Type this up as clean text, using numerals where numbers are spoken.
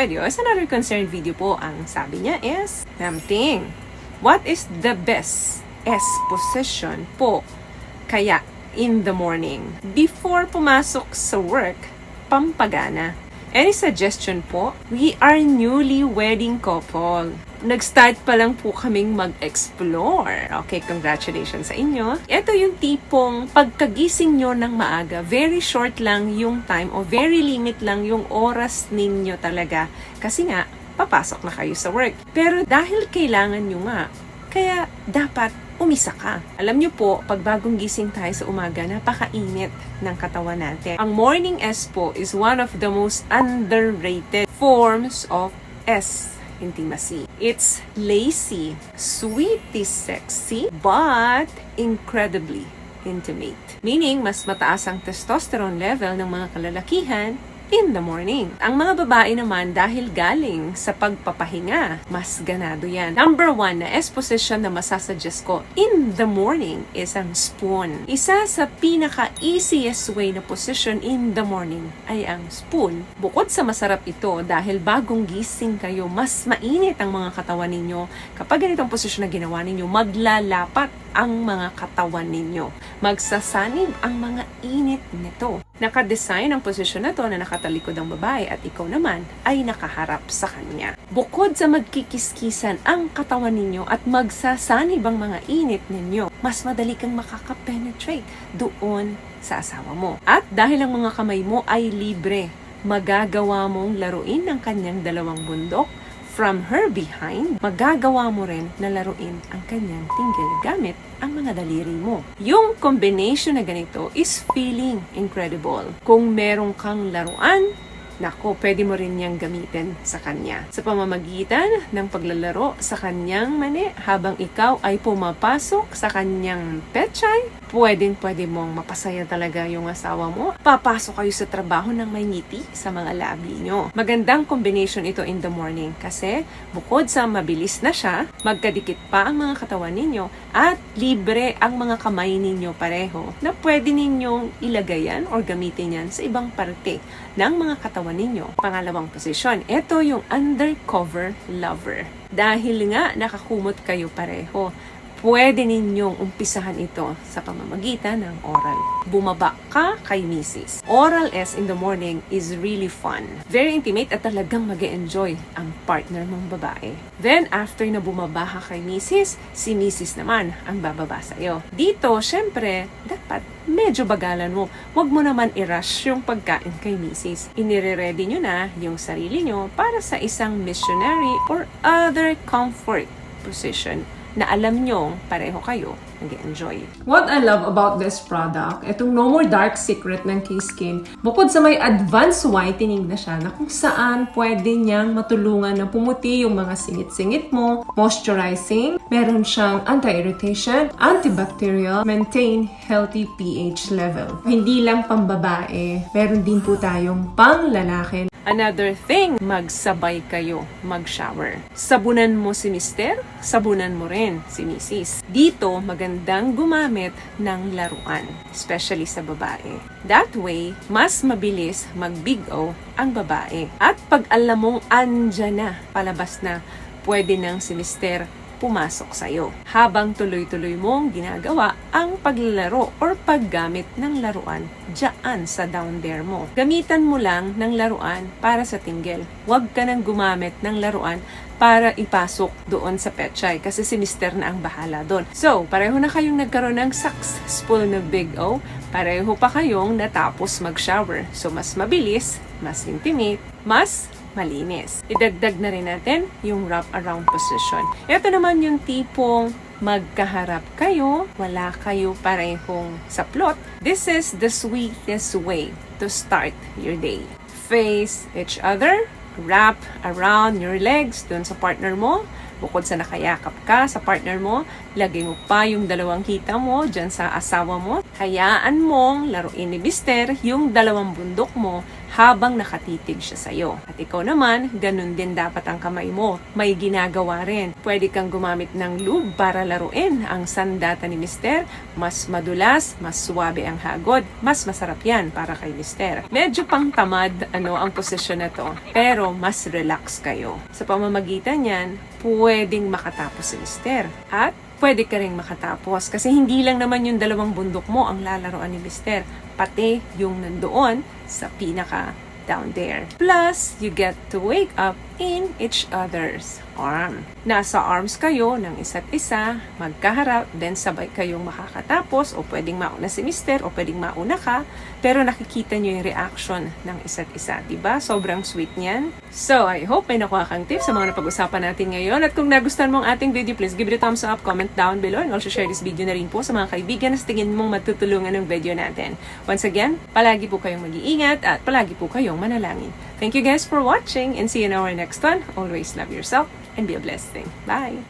video is another concerned video po. Ang sabi niya is, Namting, what is the best S position po kaya in the morning before pumasok sa work, pampagana? Any suggestion po? We are newly wedding couple. Nag-start pa lang po kaming mag-explore. Okay, congratulations sa inyo. Ito yung tipong pagkagising nyo ng maaga, very short lang yung time o very limit lang yung oras ninyo talaga. Kasi nga, papasok na kayo sa work. Pero dahil kailangan nyo nga, kaya dapat umisa ka. Alam nyo po, pag bagong gising tayo sa umaga, napakainit ng katawan natin. Ang morning S po is one of the most underrated forms of S intimacy. It's lazy, sweetie, sexy, but incredibly intimate. Meaning, mas mataas ang testosterone level ng mga kalalakihan in the morning. Ang mga babae naman, dahil galing sa pagpapahinga, mas ganado yan. Number 1 na S position na masasuggest ko in the morning is ang spoon. Isa sa pinaka-easiest way na position in the morning ay ang spoon. Bukod sa masarap ito, dahil bagong gising kayo, mas mainit ang mga katawan ninyo. Kapag ganitong posisyon na ginawa ninyo, maglalapat ang mga katawan ninyo. Magsasanib ang mga init nito. Nakadesign ang posisyon na to na nakatalikod ang babae at ikaw naman ay nakaharap sa kanya. Bukod sa magkikiskisan ang katawan ninyo at magsasanib ang mga init ninyo, mas madali kang makakapenetrate doon sa asawa mo. At dahil ang mga kamay mo ay libre, magagawa mong laruin ang kanyang dalawang bundok. From her behind, magagawa mo rin na laruin ang kanyang tinggil gamit ang mga daliri mo. Yung combination na ganito is feeling incredible. Kung merong kang laruan, nako, pwede mo rin niyang gamitin sa kanya. Sa pamamagitan ng paglalaro sa kanyang mani habang ikaw ay pumapasok sa kanyang pechay, pwede mong mapasaya talaga yung asawa mo. Papasok kayo sa trabaho ng may ngiti sa mga labi nyo. Magandang combination ito in the morning kasi bukod sa mabilis na siya, magkadikit pa ang mga katawan ninyo at libre ang mga kamay ninyo pareho na pwede ninyong ilagayan or gamitin yan sa ibang parte ng mga katawan ninyo. Pangalawang posisyon, ito yung undercover lover. Dahil nga nakakumot kayo pareho, pwede ninyong umpisahan ito sa pamamagitan ng oral. Bumaba ka kay Mrs. Oral S in the morning is really fun. Very intimate at talagang mag-e-enjoy ang partner mong babae. Then, after na bumaba ka kay Mrs., si Mrs. naman ang bababa sa'yo. Dito, syempre, dapat medyo bagalan mo. Huwag mo naman i-rush yung pagkain kay Mrs. Inire-ready nyo na yung sarili nyo para sa isang missionary or other comfort position na alam nyo pareho kayo nag-enjoy. What I love about this product, itong No More Dark Secret ng K-Skin, bukod sa may advanced whitening na siya na kung saan pwede niyang matulungan na pumuti yung mga singit-singit mo, moisturizing, meron siyang anti-irritation, antibacterial, maintain healthy pH level. Hindi lang pambabae, meron din po tayong pang lalaki. Another thing, magsabay kayo mag-shower. Sabunan mo si Mister, sabunan mo rin si Mrs. Dito, magandang gumamit ng laruan, especially sa babae. That way, mas mabilis mag-big O ang babae. At pag alam mong andyan na, palabas na, pwede nang si Mister pumasok sa'yo. Habang tuloy-tuloy mong ginagawa ang paglalaro or paggamit ng laruan dyan sa down there mo. Gamitan mo lang ng laruan para sa tinggil. Huwag ka nang gumamit ng laruan para ipasok doon sa pechay kasi si Mister na ang bahala doon. So, pareho na kayong nagkaroon ng successful na Big O. Pareho pa kayong natapos mag-shower. So, mas mabilis, mas intimate, mas malinis. Idagdag na rin natin yung wrap around position. Ito naman yung tipong magkaharap kayo, wala kayo parehong saplot. This is the sweetest way to start your day. Face each other, wrap around your legs dun sa partner mo, Bukod sa nakayakap ka sa partner mo, lagay mo pa yung dalawang hita mo dyan sa asawa mo. Hayaan mong laruin ni Mister yung dalawang bundok mo habang nakatitig siya sa'yo. At ikaw naman, ganun din dapat ang kamay mo. May ginagawa rin. Pwede kang gumamit ng lube para laruin ang sandata ni Mister. Mas madulas, mas suwabe ang hagod. Mas masarap yan para kay Mister. Medyo pang tamad ang posisyon na to, pero mas relax kayo. Sa pamamagitan yan, pwedeng makatapos si Mister. At pwede ka rin makatapos kasi hindi lang naman yung dalawang bundok mo ang lalaroan ni Mister, pati yung nandoon sa pinaka down there. Plus, you get to wake up in each other's arm. Nasa arms kayo ng isa't isa, magkaharap, then sabay kayong makakatapos, o pwedeng mauna si Mister, o pwedeng mauna ka, pero nakikita nyo yung reaction ng isa't isa. Diba? Sobrang sweet niyan. So, I hope may nakuha kang tips sa mga napag-usapan natin ngayon. At kung nagustuhan mo ang ating video, please give it a thumbs up, comment down below, and also share this video na rin po sa mga kaibigan na sa tingin mong matutulungan ng video natin. Once again, palagi po kayong mag-iingat at palagi po kayong manalangin. Thank you guys for watching and see you in our next one. Always love yourself and be a blessing. Bye!